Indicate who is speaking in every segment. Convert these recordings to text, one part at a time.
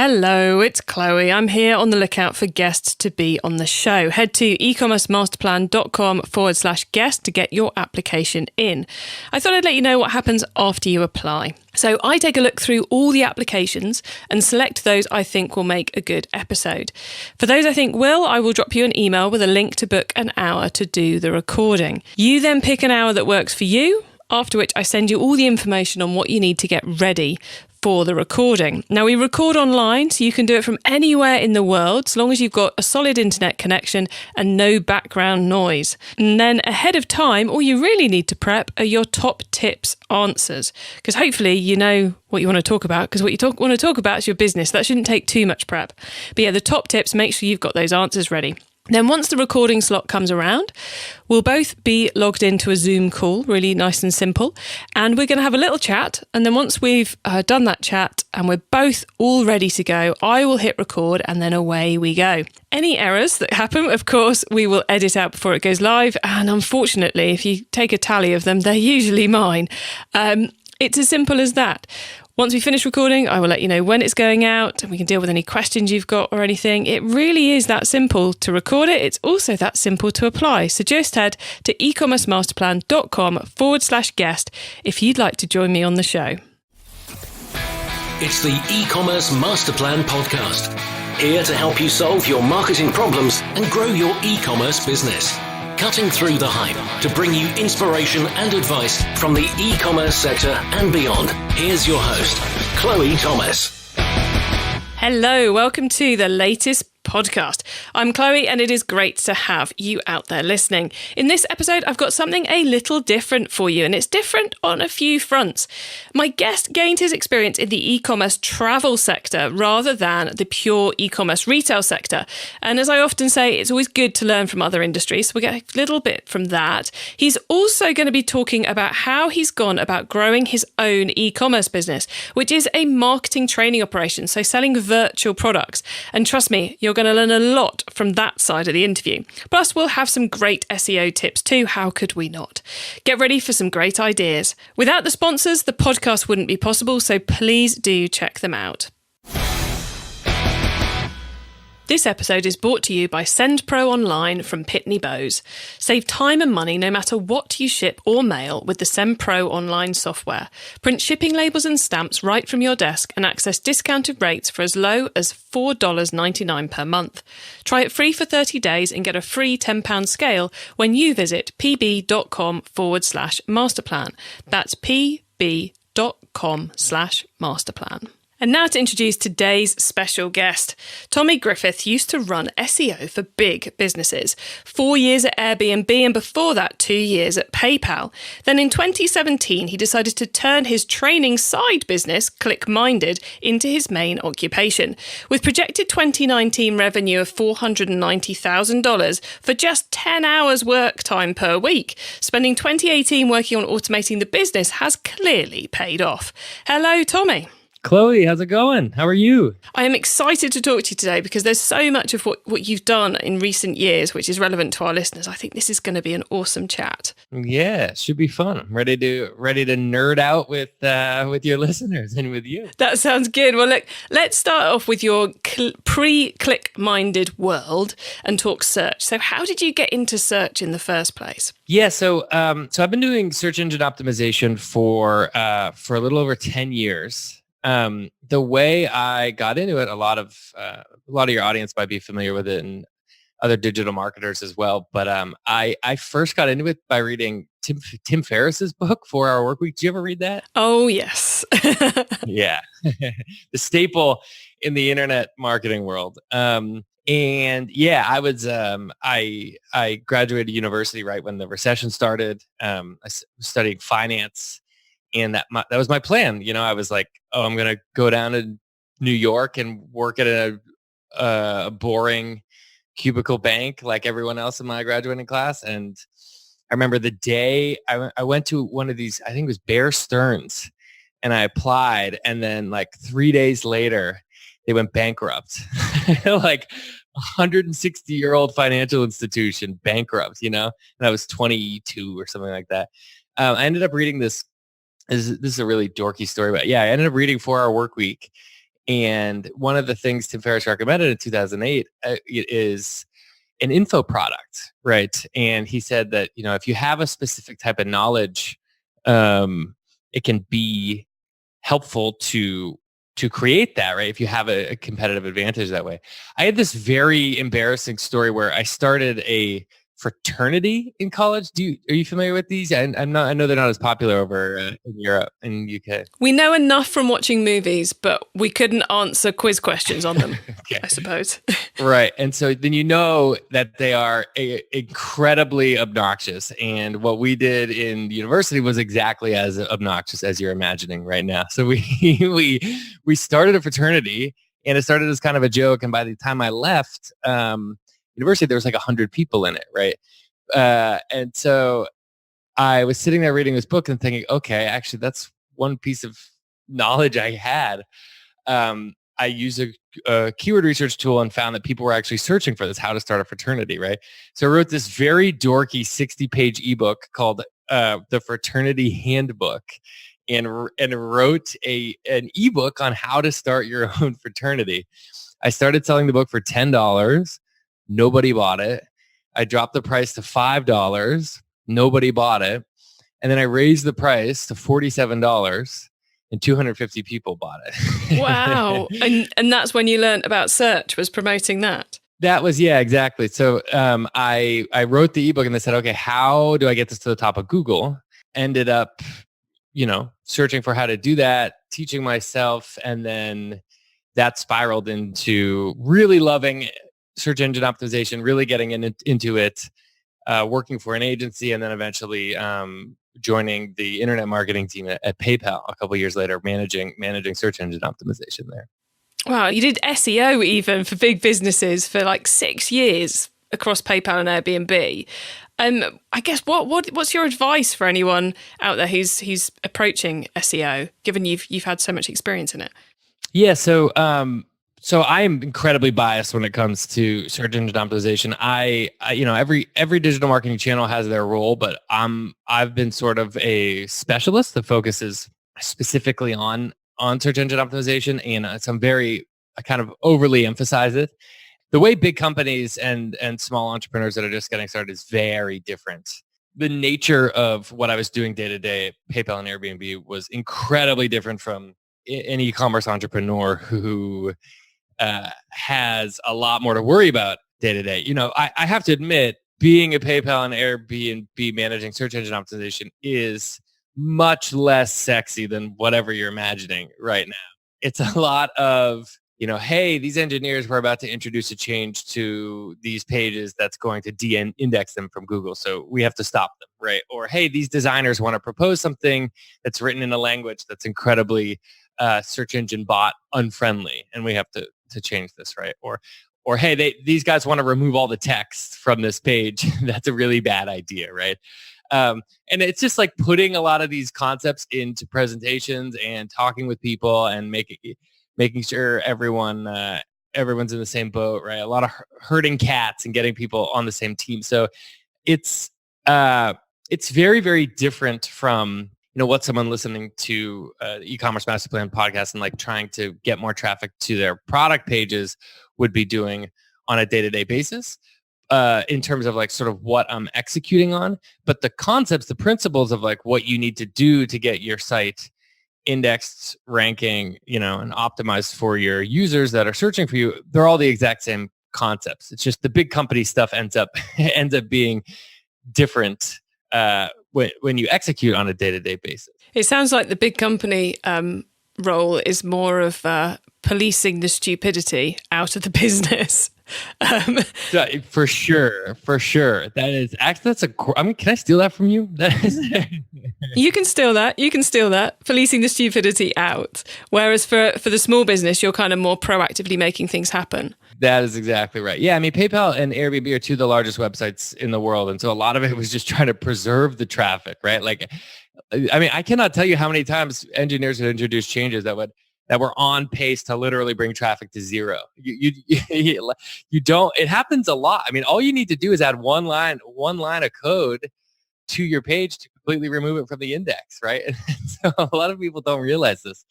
Speaker 1: Hello, it's Chloe. I'm here on the lookout for guests to be on the show. Head to ecommercemasterplan.com/guest to get your application in. I thought I'd let you know what happens after you apply. So I take a look through all the applications and select those I think will make a good episode. For those I think will, I will drop you an email with a link to book an hour to do the recording. You then pick an hour that works for you, after which I send you all the information on what you need to get ready for the recording. Now, we record online, so you can do it from anywhere in the world, so long as you've got a solid internet connection and no background noise. And then ahead of time, all you really need to prep are your top tips answers, because hopefully you know what you want to talk about, because what you want to talk about is your business. That shouldn't take too much prep. But yeah, the top tips, make sure you've got those answers ready. Then once the recording slot comes around, we'll both be logged into a Zoom call, really nice and simple, and we're going to have a little chat. And then once we've done that chat and we're both all ready to go, I will hit record and then away we go. Any errors that happen, of course, we will edit out before it goes live. And unfortunately, if you take a tally of them, they're usually mine. It's as simple as that. Once we finish recording, I will let you know when it's going out and we can deal with any questions you've got or anything. It really is that simple to record it. It's also that simple to apply. So just head to ecommercemasterplan.com/guest if you'd like to join me on the show.
Speaker 2: It's the E-commerce Masterplan podcast. Here to help you solve your marketing problems and grow your e-commerce business. Cutting through the hype to bring you inspiration and advice from the e-commerce sector and beyond. Here's your host, Chloe Thomas.
Speaker 1: Hello, welcome to the latest podcast. I'm Chloe and it is great to have you out there listening. In this episode, I've got something a little different for you, and it's different on a few fronts. My guest gained his experience in the e-commerce travel sector rather than the pure e-commerce retail sector. And as I often say, it's always good to learn from other industries, so we'll get a little bit from that. He's also going to be talking about how he's gone about growing his own e-commerce business, which is a marketing training operation, so selling virtual products. And trust me, you're going to learn a lot from that side of the interview. Plus, we'll have some great SEO tips too. How could we not? Get ready for some great ideas. Without the sponsors, the podcast wouldn't be possible, so please do check them out. This episode is brought to you by SendPro Online from Pitney Bowes. Save time and money no matter what you ship or mail with the SendPro Online software. Print shipping labels and stamps right from your desk and access discounted rates for as low as $4.99 per month. Try it free for 30 days and get a free £10 scale when you visit pb.com/masterplan. That's pb.com/masterplan. And now to introduce today's special guest. Tommy Griffiths used to run SEO for big businesses. 4 years at AirBnB and before that 2 years at PayPal. Then in 2017, he decided to turn his training side business, ClickMinded, into his main occupation. With projected 2019 revenue of $490,000 for just 10 hours work time per week. Spending 2018 working on automating the business has clearly paid off. Hello, Tommy.
Speaker 3: Chloe, how's it going? How are you?
Speaker 1: I am excited to talk to you today because there's so much of what you've done in recent years which is relevant to our listeners. I think this is going to be an awesome chat.
Speaker 3: Yeah, it should be fun. I'm ready to nerd out with your listeners and with you.
Speaker 1: That sounds good. Well, look, let's start off with your pre-ClickMinded world and talk search. So how did you get into search in the first place?
Speaker 3: Yeah, so I've been doing search engine optimization for a little over 10 years. The way I got into it, a lot of your audience might be familiar with it, and other digital marketers as well. But I first got into it by reading Tim Ferriss's book, 4 Hour Workweek. Did you ever read that?
Speaker 1: Oh yes,
Speaker 3: yeah, the staple in the internet marketing world. And yeah, I was I graduated university right when the recession started. I was studying finance. And that was my plan. You know, I was like, oh, I'm going to go down to New York and work at a boring cubicle bank like everyone else in my graduating class. And I remember the day I went to one of these, I think it was Bear Stearns, and I applied. And then like 3 days later, they went bankrupt. Like 160-year-old financial institution bankrupt, you know? And I was 22 or something like that. I ended up reading this. This is a really dorky story, but yeah, I ended up reading 4 Hour Workweek, And one of the things Tim Ferriss recommended in 2008 is an info product, right? And he said that, if you have a specific type of knowledge, it can be helpful to create that, right? If you have a competitive advantage that way. I had this very embarrassing story where I started a fraternity in college. Are you familiar with these? I know they're not as popular over in Europe and UK.
Speaker 1: We know enough from watching movies, but we couldn't answer quiz questions on them, okay. I suppose.
Speaker 3: Right. And so then that they are incredibly obnoxious. And what we did in university was exactly as obnoxious as you're imagining right now. So we started a fraternity, and it started as kind of a joke. And by the time I left university, there was like 100 people in it, right? And so I was sitting there reading this book and thinking, okay, actually, that's one piece of knowledge I had. I used a keyword research tool and found that people were actually searching for this, how to start a fraternity, right? So I wrote this very dorky 60-page ebook called The Fraternity Handbook, and wrote an ebook on how to start your own fraternity. I started selling the book for $10. Nobody bought it. I dropped the price to $5. Nobody bought it. And then I raised the price to $47. And 250 people bought it.
Speaker 1: Wow. And that's when you learned about search, was promoting that.
Speaker 3: That was, yeah, exactly. So I wrote the ebook, and they said, okay, how do I get this to the top of Google? Ended up, searching for how to do that, teaching myself. And then that spiraled into really loving search engine optimization, really getting into it, working for an agency, and then eventually joining the internet marketing team at PayPal a couple of years later, managing search engine optimization there.
Speaker 1: Wow, you did SEO even for big businesses for like 6 years across PayPal and Airbnb. I guess what's your advice for anyone out there who's approaching SEO, given you've had so much experience in it?
Speaker 3: Yeah, so I am incredibly biased when it comes to search engine optimization. I every digital marketing channel has their role, but I've been sort of a specialist that focuses specifically on search engine optimization, and I kind of overly emphasize it. The way big companies and small entrepreneurs that are just getting started is very different. The nature of what I was doing day to day at PayPal and Airbnb was incredibly different from an e-commerce entrepreneur who has a lot more to worry about day to day. I have to admit, being a PayPal and Airbnb managing search engine optimization is much less sexy than whatever you're imagining right now. It's a lot of, hey, these engineers were about to introduce a change to these pages that's going to de-index them from Google, so we have to stop them, right? Or, hey, these designers want to propose something that's written in a language that's incredibly search engine bot unfriendly, and we have to change this, right? Or hey, these guys want to remove all the text from this page. That's a really bad idea, right? And it's just like putting a lot of these concepts into presentations and talking with people and making sure everyone's in the same boat, right? A lot of herding cats and getting people on the same team. So it's very, very different from what someone listening to the e-commerce master plan podcast and like trying to get more traffic to their product pages would be doing on a day-to-day basis in terms of like sort of what I'm executing on. But the concepts, the principles of like what you need to do to get your site indexed, ranking, and optimized for your users that are searching for you, they're all the exact same concepts. It's just the big company stuff ends up being different when you execute on a day-to-day basis. It
Speaker 1: sounds like the big company role is more of policing the stupidity out of the business.
Speaker 3: For sure. Can I steal that from you?
Speaker 1: You can steal that. Policing the stupidity out. Whereas for the small business, you're kind of more proactively making things happen.
Speaker 3: That is exactly right. Yeah, I mean, PayPal and Airbnb are two of the largest websites in the world. And so a lot of it was just trying to preserve the traffic, right? Like, I mean, I cannot tell you how many times engineers had introduced changes that were on pace to literally bring traffic to zero. You don't, it happens a lot. I mean, all you need to do is add one line of code to your page to completely remove it from the index, right? And so a lot of people don't realize this.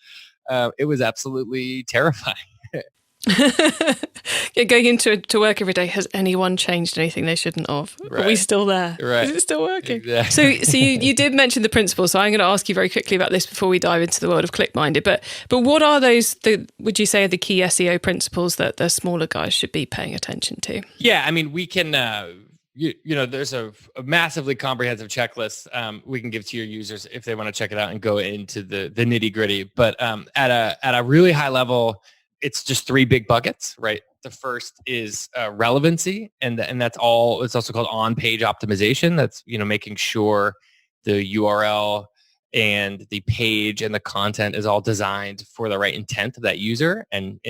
Speaker 3: it was absolutely terrifying.
Speaker 1: Yeah, going into work every day, has anyone changed anything they shouldn't have?
Speaker 3: Right.
Speaker 1: Are we still there?
Speaker 3: Right.
Speaker 1: Is it still working?
Speaker 3: Exactly.
Speaker 1: So you did mention the principles, so I'm going to ask you very quickly about this before we dive into the world of ClickMinded. But what are those, would you say, are the key SEO principles that the smaller guys should be paying attention to?
Speaker 3: Yeah, I mean, we can, there's a massively comprehensive checklist we can give to your users if they want to check it out and go into the nitty gritty. But at a really high level, it's just 3 big buckets, right? The first is relevancy, and that's all. It's also called on-page optimization. That's making sure the URL and the page and the content is all designed for the right intent of that user and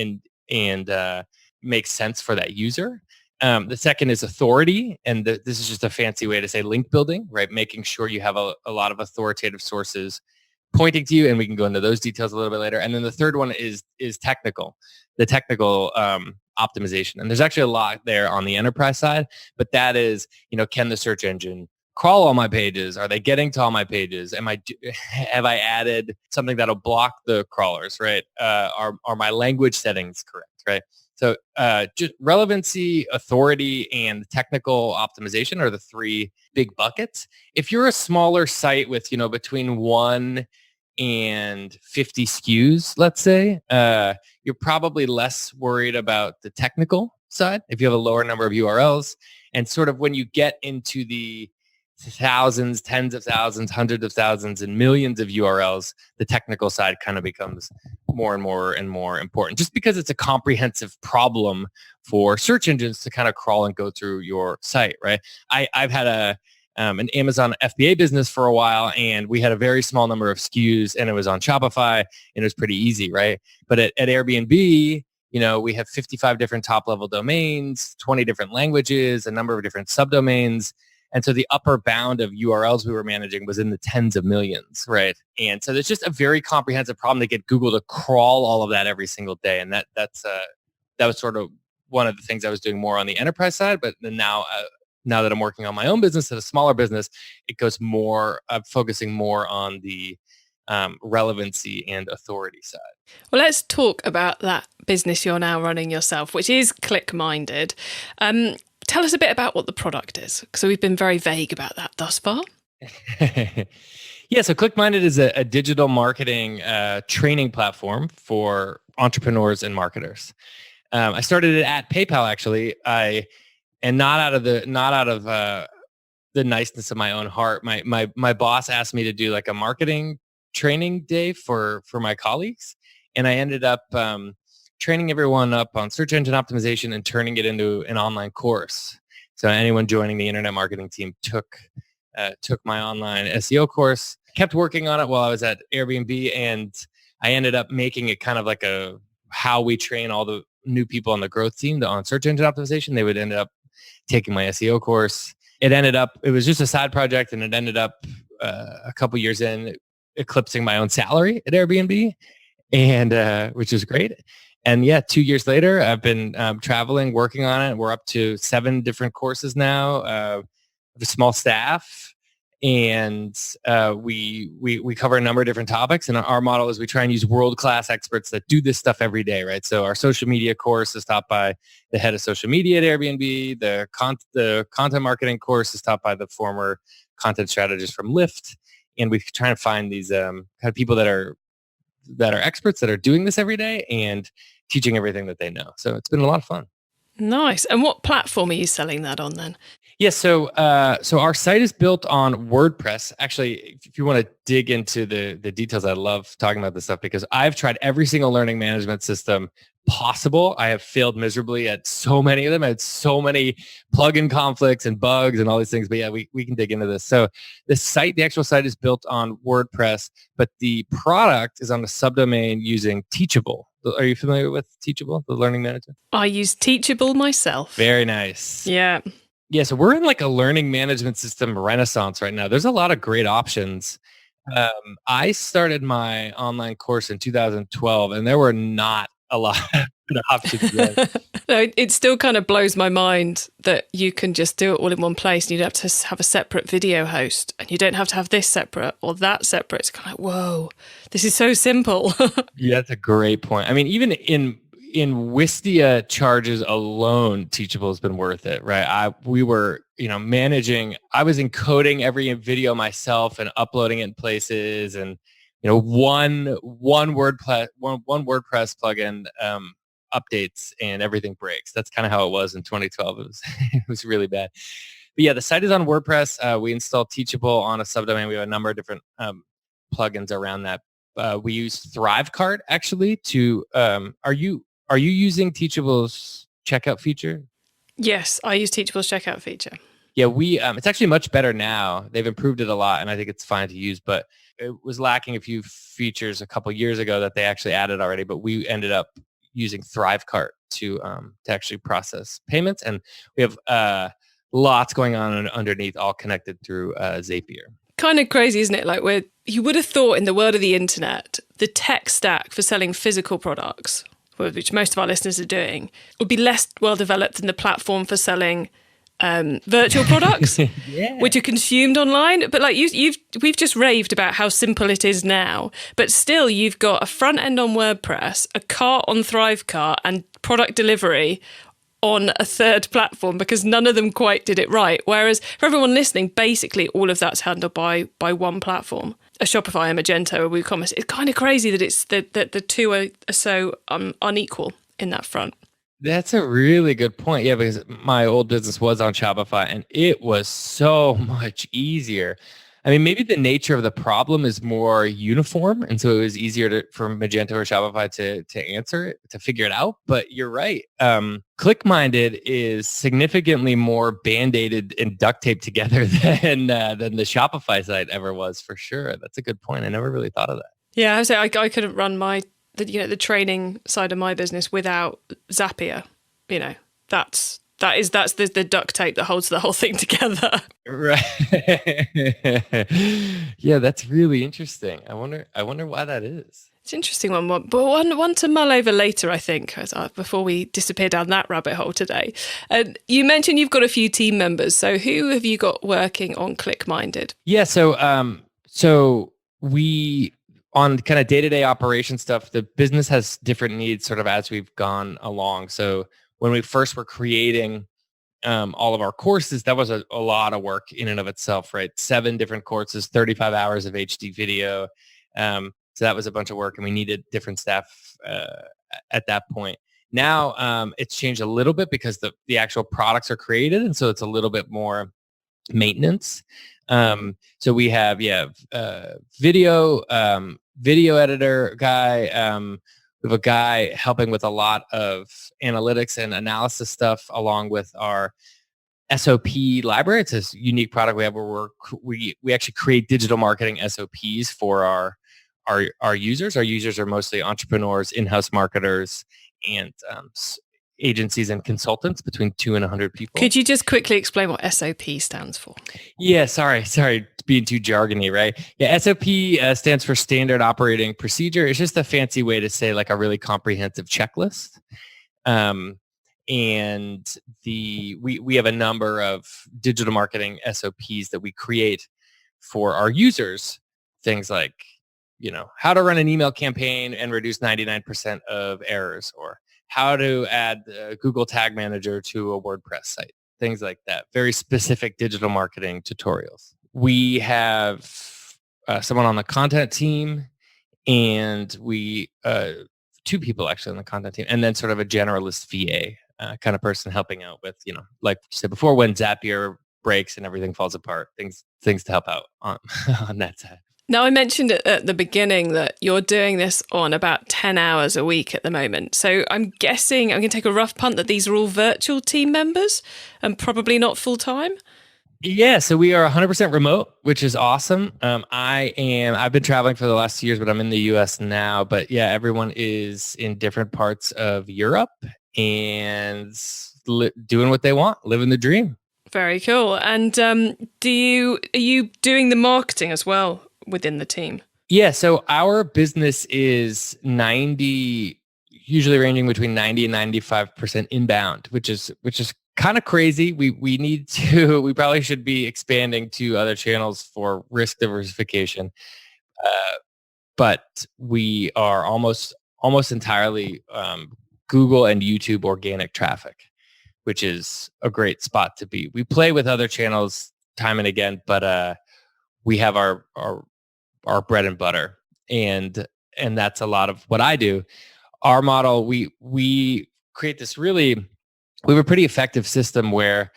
Speaker 3: makes sense for that user. The second is authority, and this is just a fancy way to say link building, right? Making sure you have a lot of authoritative sources pointing to you, and we can go into those details a little bit later. And then the third one is technical, the technical optimization. And there's actually a lot there on the enterprise side, but that is, can the search engine crawl all my pages? Are they getting to all my pages? Have I added something that'll block the crawlers, right? Are my language settings correct, right? So just relevancy, authority, and technical optimization are the 3 big buckets. If you're a smaller site with, between 1 and 50 SKUs, let's say, you're probably less worried about the technical side if you have a lower number of URLs. And sort of when you get into the thousands, tens of thousands, hundreds of thousands, and millions of URLs, the technical side kind of becomes more and more and more important, just because it's a comprehensive problem for search engines to kind of crawl and go through your site, right? I've had an Amazon FBA business for a while, and we had a very small number of SKUs, and it was on Shopify, and it was pretty easy, right? But at Airbnb, we have 55 different top-level domains, 20 different languages, a number of different subdomains. And so the upper bound of URLs we were managing was in the tens of millions, right? And so there's just a very comprehensive problem to get Google to crawl all of that every single day. And that was sort of one of the things I was doing more on the enterprise side. But then now that I'm working on my own business, at a smaller business, it goes more focusing more on the relevancy and authority side.
Speaker 1: Well, let's talk about that business you're now running yourself, which is ClickMinded. Tell us a bit about what the product is. So we've been very vague about that thus far.
Speaker 3: Yeah, so ClickMinded is a digital marketing training platform for entrepreneurs and marketers. I started it at PayPal, actually. And not out of the niceness of my own heart. My boss asked me to do like a marketing training day for my colleagues, and I ended up training everyone up on search engine optimization and turning it into an online course. So anyone joining the internet marketing team took my online SEO course, kept working on it while I was at Airbnb, and I ended up making it kind of like how we train all the new people on the growth team on search engine optimization. They would end up taking my SEO course. It was just a side project, and it ended up a couple years in eclipsing my own salary at Airbnb, and which is great. And yeah, 2 years later, I've been traveling, working on it. We're up to 7 different courses now. A small staff, and we cover a number of different topics. And our model is we try and use world-class experts that do this stuff every day, right? So our social media course is taught by the head of social media at Airbnb. The content marketing course is taught by the former content strategist from Lyft. And we try and find these kind of people that are experts that are doing this every day and teaching everything that they know. So it's been a lot of fun.
Speaker 1: Nice. And what platform are you selling that on then?
Speaker 3: Yes. So our site is built on WordPress. Actually, if you want to dig into the details, I love talking about this stuff because I've tried every single learning management system possible. I have failed miserably at so many of them. I had so many plugin conflicts and bugs and all these things. But yeah, we can dig into this. So the actual site is built on WordPress, but the product is on a subdomain using Teachable. Are you familiar with Teachable, the learning management?
Speaker 1: I use Teachable myself.
Speaker 3: Very nice.
Speaker 1: Yeah.
Speaker 3: Yeah, so we're in like a learning management system renaissance right now. There's a lot of great options. I started my online course in 2012, and there were not a lot of options. Yeah.
Speaker 1: No, it still kind of blows my mind that you can just do it all in one place and you don't have to have a separate video host and you don't have to have this separate or that separate. It's kind of like, whoa, this is so simple.
Speaker 3: Yeah, that's a great point. I mean, even in Wistia charges alone, Teachable has been worth it, right? We were, managing, I was encoding every video myself and uploading it in places, and one WordPress plugin updates and everything breaks. That's kind of how it was in 2012. It was really bad. But yeah, the site is on WordPress. We installed Teachable on a subdomain. We have a number of different plugins around that. We use Thrivecart actually to. Are you using Teachable's checkout feature?
Speaker 1: Yes, I use Teachable's checkout feature.
Speaker 3: Yeah, it's actually much better now. They've improved it a lot, and I think it's fine to use. But it was lacking a few features a couple years ago that they actually added already. But we ended up using Thrivecart to actually process payments, and we have lots going on underneath, all connected through Zapier.
Speaker 1: Kind of crazy, isn't it? Like you would have thought in the world of the internet, the tech stack for selling physical products, which most of our listeners are doing, would be less well developed than the platform for selling virtual products, yeah, which are consumed online. But like we've just raved about how simple it is now, but still you've got a front end on WordPress, a cart on Thrivecart, and product delivery on a third platform because none of them quite did it right. Whereas for everyone listening, basically all of that's handled by one platform. A Shopify, a Magento, a WooCommerce. It's kind of crazy that it's that the two are so unequal in that front.
Speaker 3: That's a really good point. Yeah, because my old business was on Shopify and it was so much easier. I mean, maybe the nature of the problem is more uniform, and so it was easier for Magento or Shopify to answer it, to figure it out. But you're right. ClickMinded is significantly more band-aided and duct taped together than the Shopify site ever was, for sure. That's a good point. I never really thought of that.
Speaker 1: Yeah, I would say I couldn't run the training side of my business without Zapier. That's the duct tape that holds the whole thing together.
Speaker 3: Right. Yeah, that's really interesting. I wonder why that is.
Speaker 1: It's an interesting one, but one to mull over later, I think, before we disappear down that rabbit hole today. You mentioned you've got a few team members. So who have you got working on ClickMinded?
Speaker 3: Yeah, so we, on kind of day-to-day operation stuff, the business has different needs sort of as we've gone along. So when we first were creating all of our courses, that was a lot of work in and of itself, right? 7 different courses, 35 hours of HD video. So that was a bunch of work, and we needed different staff at that point. Now it's changed a little bit because the actual products are created, and so it's a little bit more maintenance. So we have video editor guy. We have a guy helping with a lot of analytics and analysis stuff, along with our SOP library. It's this unique product we have where we actually create digital marketing SOPs for our users. Our users are mostly entrepreneurs, in-house marketers, and agencies and consultants between 2 and 100 people.
Speaker 1: Could you just quickly explain what SOP stands for?
Speaker 3: Yeah, sorry, being too jargony, right? Yeah, SOP stands for Standard Operating Procedure. It's just a fancy way to say like a really comprehensive checklist. And we have a number of digital marketing SOPs that we create for our users. Things like, how to run an email campaign and reduce 99% of errors, or how to add Google Tag Manager to a WordPress site, things like that. Very specific digital marketing tutorials. We have someone on the content team, and we 2 people actually on the content team, and then sort of a generalist VA kind of person helping out with, like you said before, when Zapier breaks and everything falls apart, things to help out on that side.
Speaker 1: Now, I mentioned at the beginning that you're doing this on about 10 hours a week at the moment. So I'm guessing, I'm going to take a rough punt that these are all virtual team members and probably not full-time?
Speaker 3: Yeah, so we are 100% remote, which is awesome. I've been traveling for the last 2 years, but I'm in the US now. But yeah, everyone is in different parts of Europe and doing what they want, living the dream.
Speaker 1: Very cool. And are you doing the marketing as well within the team?
Speaker 3: Yeah, so our business is 90 usually ranging between 90 and 95% inbound, which is kind of crazy. We probably should be expanding to other channels for risk diversification. But we are almost entirely Google and YouTube organic traffic, which is a great spot to be. We play with other channels time and again, but we have our bread and butter, and that's a lot of what I do. Our model, we create this we have a pretty effective system where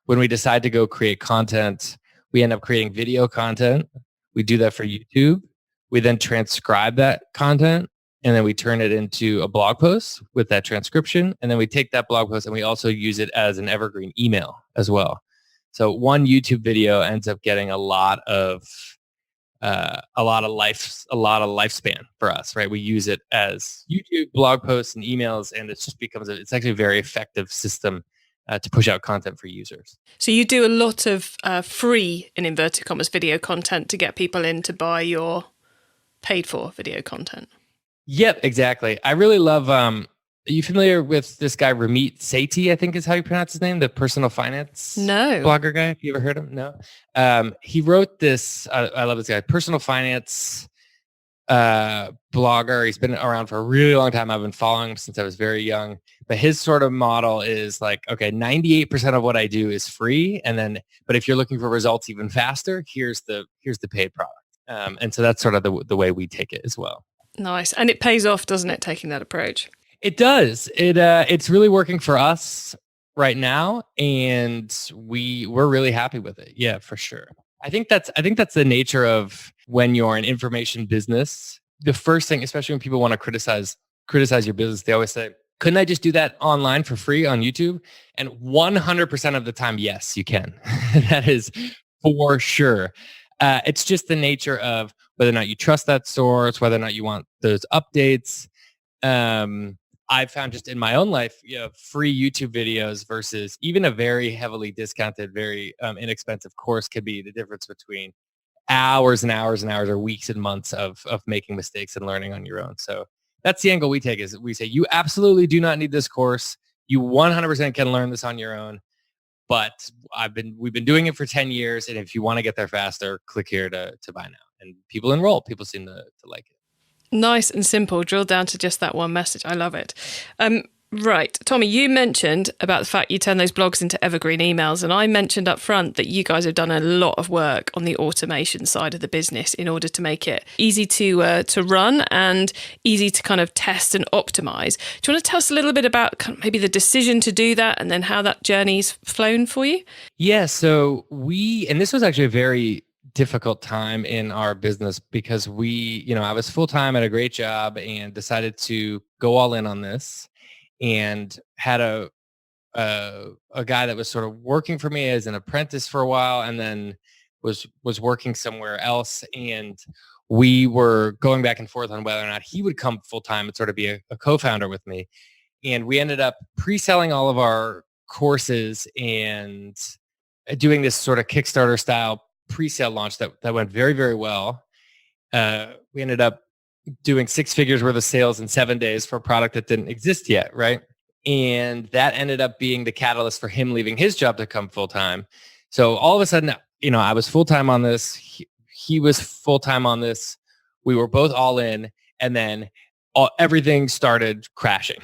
Speaker 3: when we decide to go create content, we end up creating video content. We do that for YouTube. We then transcribe that content, and then we turn it into a blog post with that transcription. And then we take that blog post and we also use it as an evergreen email as well. So one YouTube video ends up getting a lot of lifespan for us, right? We use it as YouTube, blog posts, and emails, and it just becomes it's actually a very effective system to push out content for users.
Speaker 1: So you do a lot of free, in inverted commas, video content to get people in to buy your paid for video content.
Speaker 3: Yep, exactly. I really love, are you familiar with this guy, Ramit Sethi, I think is how you pronounce his name, the personal finance blogger guy? Have you ever heard of him? No. He wrote this, I love this guy, personal finance blogger. He's been around for a really long time. I've been following him since I was very young. But his sort of model is like, okay, 98% of what I do is free. But if you're looking for results even faster, here's the paid product. And so that's sort of the way we take it as well.
Speaker 1: Nice. And it pays off, doesn't it, taking that approach?
Speaker 3: It does. It's really working for us right now, and we're really happy with it. Yeah, for sure. I think that's the nature of when you're an information business. The first thing, especially when people want to criticize your business, they always say, couldn't I just do that online for free on YouTube? And 100% of the time, yes, you can. That is for sure. It's just the nature of whether or not you trust that source, whether or not you want those updates. I've found just in my own life, free YouTube videos versus even a very heavily discounted, very inexpensive course could be the difference between hours and hours and hours or weeks and months of making mistakes and learning on your own. So that's the angle we take, is we say, you absolutely do not need this course. You 100% can learn this on your own. But we've been doing it for 10 years. And if you want to get there faster, click here to buy now. And people enroll. People seem to like it.
Speaker 1: Nice and simple. Drill down to just that one message. I love it. Right. Tommy, you mentioned about the fact you turn those blogs into evergreen emails. And I mentioned up front that you guys have done a lot of work on the automation side of the business in order to make it easy to run and easy to kind of test and optimize. Do you want to tell us a little bit about kind of maybe the decision to do that and then how that journey's flown for you?
Speaker 3: Yeah. So and this was actually a very difficult time in our business because I was full-time at a great job and decided to go all in on this. And had a guy that was sort of working for me as an apprentice for a while, and then was working somewhere else. And we were going back and forth on whether or not he would come full time and sort of be a co-founder with me. And we ended up pre-selling all of our courses and doing this sort of Kickstarter style pre-sale launch that went very, very well. We ended up doing 6 figures worth of sales in 7 days for a product that didn't exist yet, right? And that ended up being the catalyst for him leaving his job to come full time. So all of a sudden, I was full time on this. He was full time on this. We were both all in, and then everything started crashing,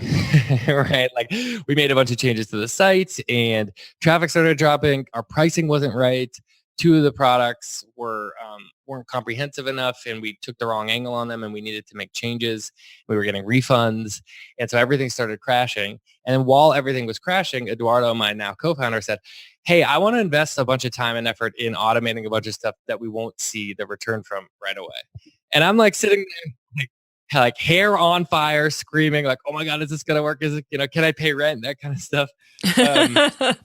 Speaker 3: right? Like we made a bunch of changes to the site, and traffic started dropping. Our pricing wasn't right. 2 of the products weren't comprehensive enough, and we took the wrong angle on them, and we needed to make changes. We were getting refunds, and so everything started crashing. And while everything was crashing, Eduardo, my now co-founder, said, hey, I want to invest a bunch of time and effort in automating a bunch of stuff that we won't see the return from right away. And I'm like sitting there like hair on fire, screaming like, oh my God, is this going to work? Is it, can I pay rent? That kind of stuff.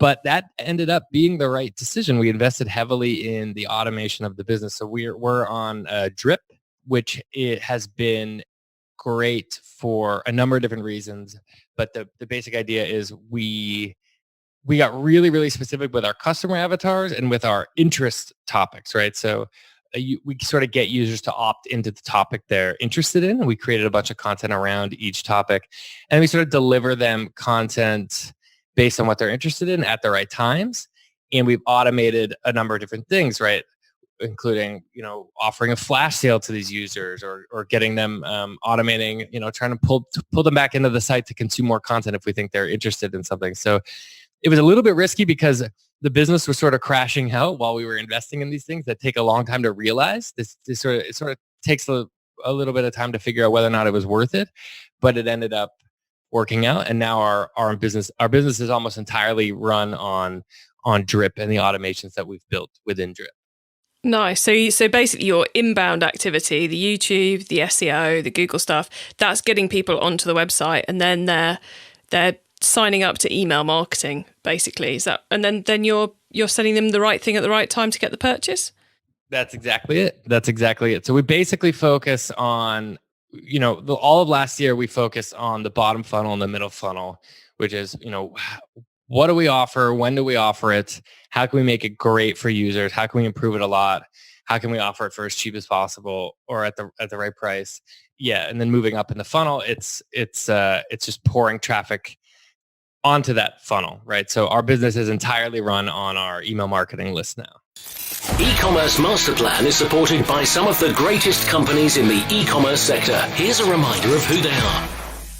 Speaker 3: But that ended up being the right decision. We invested heavily in the automation of the business. So we're on Drip, which it has been great for a number of different reasons. But the basic idea is we got really, really specific with our customer avatars and with our interest topics, right? So we sort of get users to opt into the topic they're interested in. And we created a bunch of content around each topic. And we sort of deliver them content based on what they're interested in at the right times. And we've automated a number of different things, right? Including, offering a flash sale to these users or getting them automating, trying to pull them back into the site to consume more content if we think they're interested in something. So it was a little bit risky because the business was sort of crashing out while we were investing in these things that take a long time to realize. It sort of takes a little bit of time to figure out whether or not it was worth it, but it ended up working out. And now our business is almost entirely run on Drip and the automations that we've built within Drip.
Speaker 1: Nice. So basically your inbound activity, the YouTube, the SEO, the Google stuff, that's getting people onto the website, and then they're signing up to email marketing, basically. Is that, and then you're sending them the right thing at the right time to get the purchase?
Speaker 3: That's exactly it. So we basically focus on, all of last year we focused on the bottom funnel and the middle funnel, which is, what do we offer? When do we offer it? How can we make it great for users? How can we improve it a lot? How can we offer it for as cheap as possible or at the right price? Yeah, and then moving up in the funnel, it's just pouring traffic onto that funnel, right? So our business is entirely run on our email marketing list now.
Speaker 2: E-commerce Master Plan is supported by some of the greatest companies in the e-commerce sector. Here's a reminder of who they are.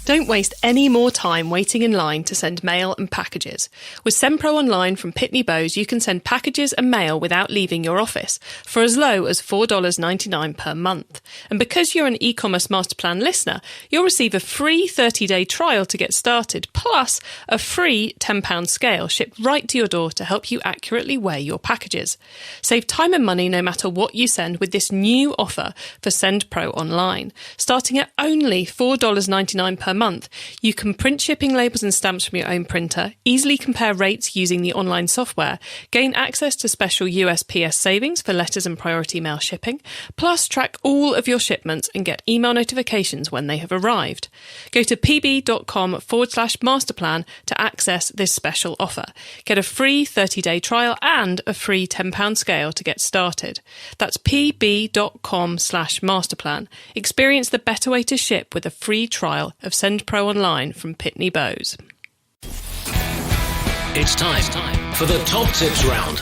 Speaker 1: Don't waste any more time waiting in line to send mail and packages. With SendPro Online from Pitney Bowes, you can send packages and mail without leaving your office for as low as $4.99 per month. And because you're an e-commerce master plan listener, you'll receive a free 30-day trial to get started, plus a free £10 scale shipped right to your door to help you accurately weigh your packages. Save time and money no matter what you send with this new offer for SendPro Online. Starting at only $4.99 per month, you can print shipping labels and stamps from your own printer, easily compare rates using the online software, gain access to special USPS savings for letters and priority mail shipping, plus track all of your shipments and get email notifications when they have arrived. Go to pb.com/masterplan to access this special offer. Get a free 30-day trial and a free £10 scale to get started. That's pb.com/masterplan. Experience the better way to ship with a free trial of SendPro Online from Pitney Bowes.
Speaker 2: It's time for the top tips round.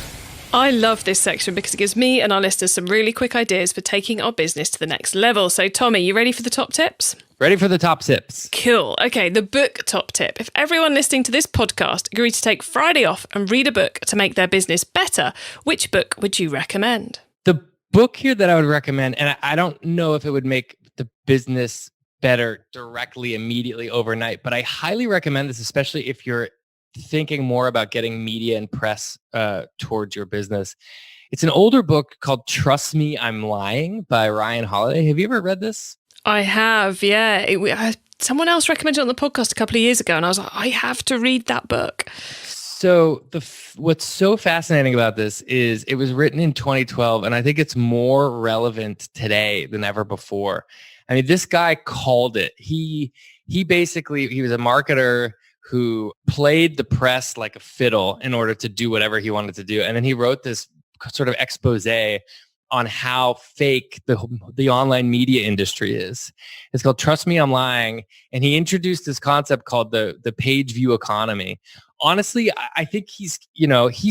Speaker 1: I love this section because it gives me and our listeners some really quick ideas for taking our business to the next level. So, Tommy, you ready for the top tips?
Speaker 3: Ready for the top tips.
Speaker 1: Cool. Okay, the book top tip. If everyone listening to this podcast agreed to take Friday off and read a book to make their business better, which book would you recommend?
Speaker 3: The book here that I would recommend, and I don't know if it would make the business better directly, immediately, overnight, but I highly recommend this, especially if you're thinking more about getting media and press towards your business. It's an older book called Trust Me, I'm Lying by Ryan Holiday. Have you ever read this?
Speaker 1: I have, yeah. Someone else recommended it on the podcast a couple of years ago, and I was like, I have to read that book.
Speaker 3: So what's so fascinating about this is it was written in 2012, and I think it's more relevant today than ever before. I mean, this guy called it. He was a marketer who played the press like a fiddle in order to do whatever he wanted to do. And then he wrote this sort of expose on how fake the online media industry is. It's called Trust Me, I'm Lying. And he introduced this concept called the page view economy. Honestly, I think he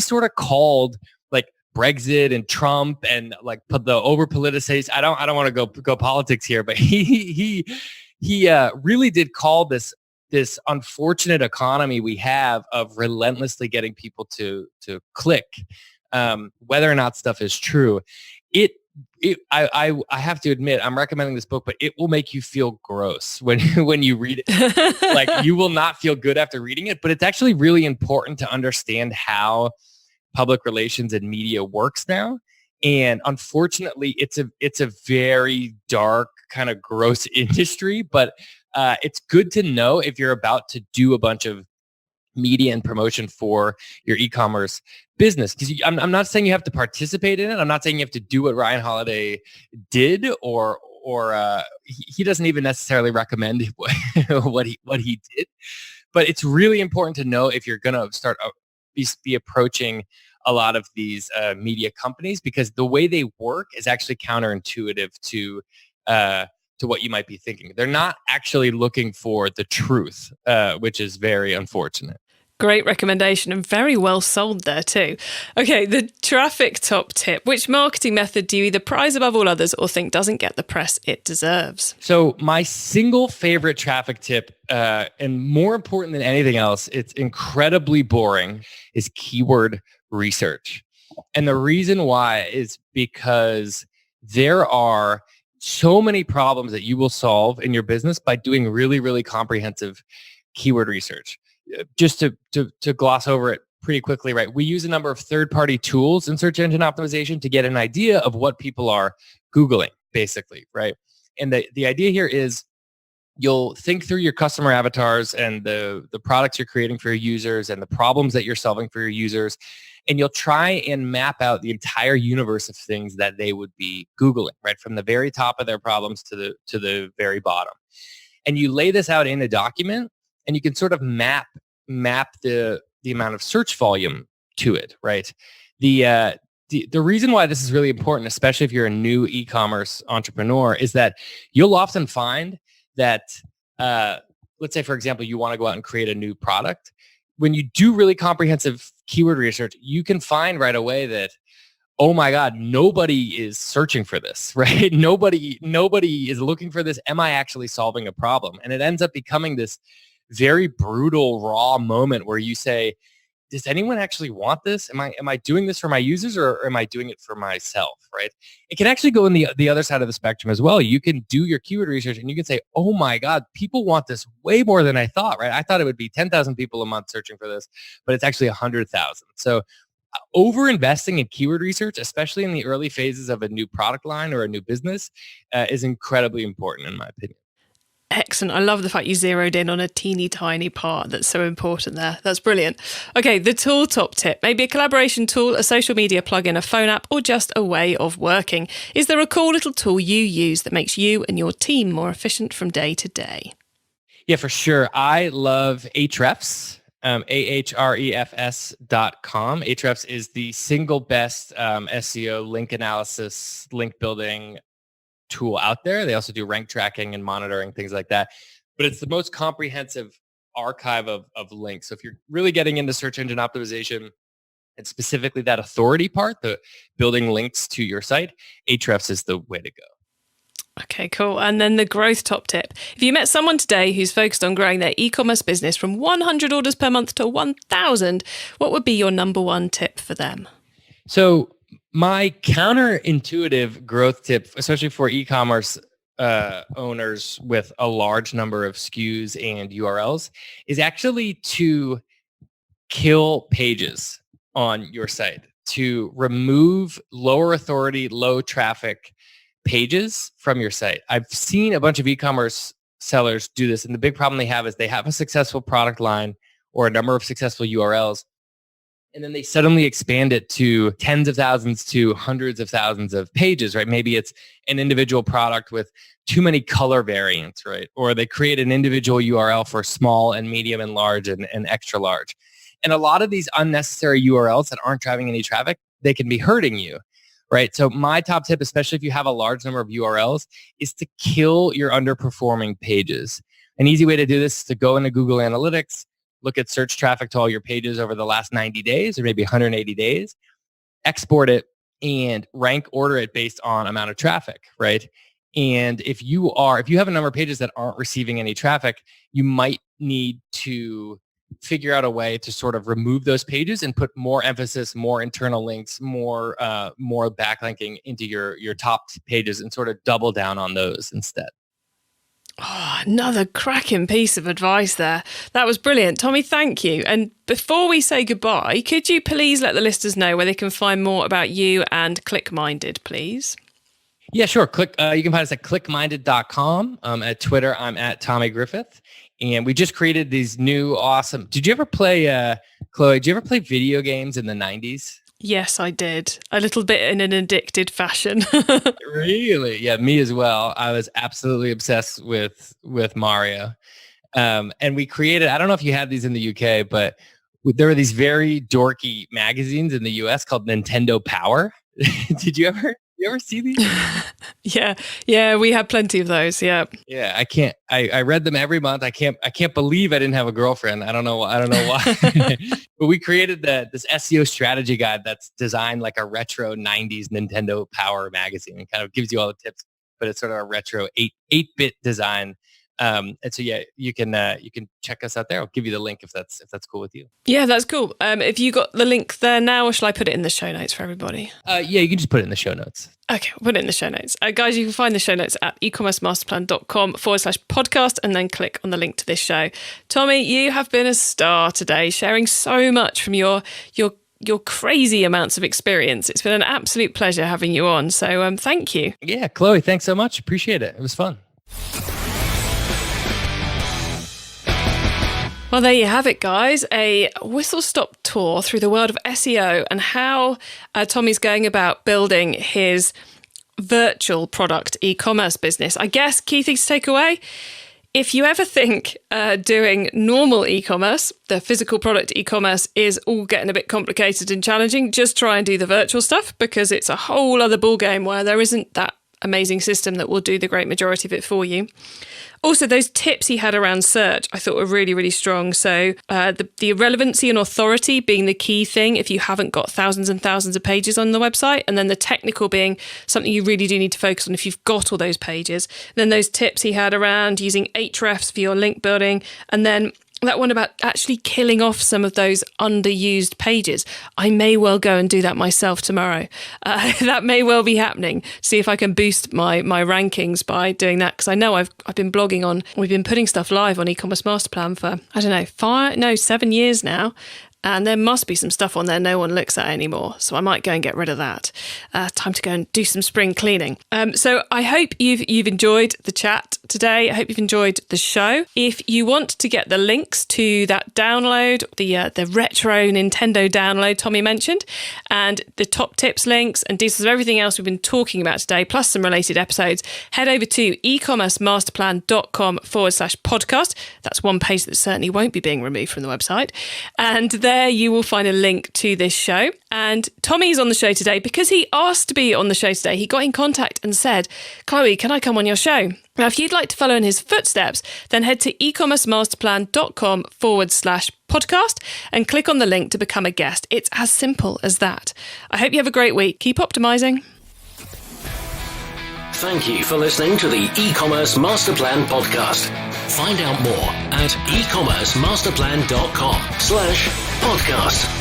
Speaker 3: sort of called like Brexit and Trump and like the over politicized. I don't want to go politics here, but he really did call this unfortunate economy we have of relentlessly getting people to click, whether or not stuff is true. I have to admit, I'm recommending this book, but it will make you feel gross when you read it. Like, you will not feel good after reading it, but it's actually really important to understand how public relations and media works now. And unfortunately, it's a very dark, kind of gross industry, but it's good to know if you're about to do a bunch of media and promotion for your e-commerce business. Because I'm not saying you have to participate in it. I'm not saying you have to do what Ryan Holiday did, or he doesn't even necessarily recommend what he did. But it's really important to know if you're going to start be approaching a lot of these media companies, because the way they work is actually counterintuitive to what you might be thinking. They're not actually looking for the truth, which is very unfortunate.
Speaker 1: Great recommendation and very well sold there too. Okay, the traffic top tip. Which marketing method do you either prize above all others or think doesn't get the press it deserves?
Speaker 3: So my single favorite traffic tip, and more important than anything else, it's incredibly boring, is keyword research. And the reason why is because there are so many problems that you will solve in your business by doing really, really comprehensive keyword research. Just to gloss over it pretty quickly, right? We use a number of third-party tools in search engine optimization to get an idea of what people are Googling, basically, right? And the idea here is you'll think through your customer avatars and the products you're creating for your users and the problems that you're solving for your users, and you'll try and map out the entire universe of things that they would be Googling, right? From the very top of their problems to the very bottom. And you lay this out in a document, and you can sort of map the amount of search volume to it, right? The reason why this is really important, especially if you're a new e-commerce entrepreneur, is that you'll often find that, let's say, for example, you want to go out and create a new product. When you do really comprehensive keyword research, you can find right away that, oh my God, nobody is searching for this, right? Nobody is looking for this. Am I actually solving a problem? And it ends up becoming this very brutal, raw moment where you say, does anyone actually want this? Am I doing this for my users, or am I doing it for myself, right? It can actually go in the other side of the spectrum as well. You can do your keyword research and you can say, oh my God, people want this way more than I thought, right? I thought it would be 10,000 people a month searching for this, but it's actually 100,000. So over investing in keyword research, especially in the early phases of a new product line or a new business, is incredibly important in my opinion.
Speaker 1: Excellent. I love the fact you zeroed in on a teeny tiny part that's so important there. That's brilliant. Okay, the tool top tip. Maybe a collaboration tool, a social media plugin, a phone app, or just a way of working. Is there a cool little tool you use that makes you and your team more efficient from day to day?
Speaker 3: Yeah, for sure. I love Ahrefs, ahrefs.com. Ahrefs is the single best SEO link analysis, link building tool out there. They also do rank tracking and monitoring, things like that. But it's the most comprehensive archive of links. So if you're really getting into search engine optimization and specifically that authority part, the building links to your site, Ahrefs is the way to go.
Speaker 1: Okay, cool. And then the growth top tip. If you met someone today who's focused on growing their e-commerce business from 100 orders per month to 1,000, what would be your number one tip for them?
Speaker 3: So my counterintuitive growth tip, especially for e-commerce owners with a large number of SKUs and URLs, is actually to kill pages on your site, to remove lower authority, low traffic pages from your site. I've seen a bunch of e-commerce sellers do this, and the big problem they have is they have a successful product line or a number of successful URLs, and then they suddenly expand it to tens of thousands to hundreds of thousands of pages, right? Maybe it's an individual product with too many color variants, right? Or they create an individual URL for small and medium and large and extra large. And a lot of these unnecessary URLs that aren't driving any traffic, they can be hurting you, right? So my top tip, especially if you have a large number of URLs, is to kill your underperforming pages. An easy way to do this is to go into Google Analytics, look at search traffic to all your pages over the last 90 days or maybe 180 days, export it and rank order it based on amount of traffic, right? And if you have a number of pages that aren't receiving any traffic, you might need to figure out a way to sort of remove those pages and put more emphasis, more internal links, more backlinking into your top pages and sort of double down on those instead.
Speaker 1: Oh, another cracking piece of advice there. That was brilliant. Tommy, thank you. And before we say goodbye, could you please let the listeners know where they can find more about you and ClickMinded, please?
Speaker 3: Yeah, sure. You can find us at clickminded.com. At Twitter, I'm at Tommy Griffith. And we just created these new awesome... Did you ever play, Chloe, did you ever play video games in the 90s?
Speaker 1: Yes, I did. A little bit in an addicted fashion.
Speaker 3: Really? Yeah, me as well. I was absolutely obsessed with Mario. And we created, I don't know if you have these in the UK, but there were these very dorky magazines in the US called Nintendo Power. Did you ever see these?
Speaker 1: Yeah, we had plenty of those. Yeah.
Speaker 3: Yeah, I read them every month. I can't believe I didn't have a girlfriend. I don't know why. But we created this SEO strategy guide that's designed like a retro 90s Nintendo Power magazine. It kind of gives you all the tips, but it's sort of a retro 8-bit design. And so yeah, you can check us out there. I'll give you the link if that's cool with you.
Speaker 1: Yeah, that's cool. If you got the link there now, or shall I put it in the show notes for everybody?
Speaker 3: Yeah, you can just put it in the show notes.
Speaker 1: Okay, we'll put it in the show notes. Guys, you can find the show notes at ecommercemasterplan.com/podcast and then click on the link to this show. Tommy, you have been a star today, sharing so much from your crazy amounts of experience. It's been an absolute pleasure having you on. So thank you.
Speaker 3: Yeah, Chloe, thanks so much. Appreciate it. It was fun.
Speaker 1: Well, there you have it, guys. A whistle-stop tour through the world of SEO and how Tommy's going about building his virtual product e-commerce business. I guess key things to take away. If you ever think doing normal e-commerce, the physical product e-commerce is all getting a bit complicated and challenging, just try and do the virtual stuff, because it's a whole other ballgame where there isn't that amazing system that will do the great majority of it for you. Also, those tips he had around search, I thought were really, really strong. So the relevancy and authority being the key thing if you haven't got thousands and thousands of pages on the website, and then the technical being something you really do need to focus on if you've got all those pages. And then those tips he had around using Ahrefs for your link building, and then that one about actually killing off some of those underused pages. I may well go and do that myself tomorrow. That may well be happening. See if I can boost my rankings by doing that, because I know I've been blogging on. We've been putting stuff live on e-commerce master plan for 7 years now. And there must be some stuff on there no one looks at anymore. So I might go and get rid of that. Time to go and do some spring cleaning. So I hope you've enjoyed the chat today. I hope you've enjoyed the show. If you want to get the links to that download, the retro Nintendo download Tommy mentioned, and the top tips links and details of everything else we've been talking about today, plus some related episodes, head over to ecommercemasterplan.com/podcast. That's one page that certainly won't be being removed from the website. And there you will find a link to this show. And Tommy's on the show today because he asked to be on the show today. He got in contact and said, Chloe, can I come on your show? Now, if you'd like to follow in his footsteps, then head to ecommercemasterplan.com/podcast and click on the link to become a guest. It's as simple as that. I hope you have a great week. Keep optimizing.
Speaker 2: Thank you for listening to the E-commerce Master Plan podcast. Find out more at ecommercemasterplan.com/podcast.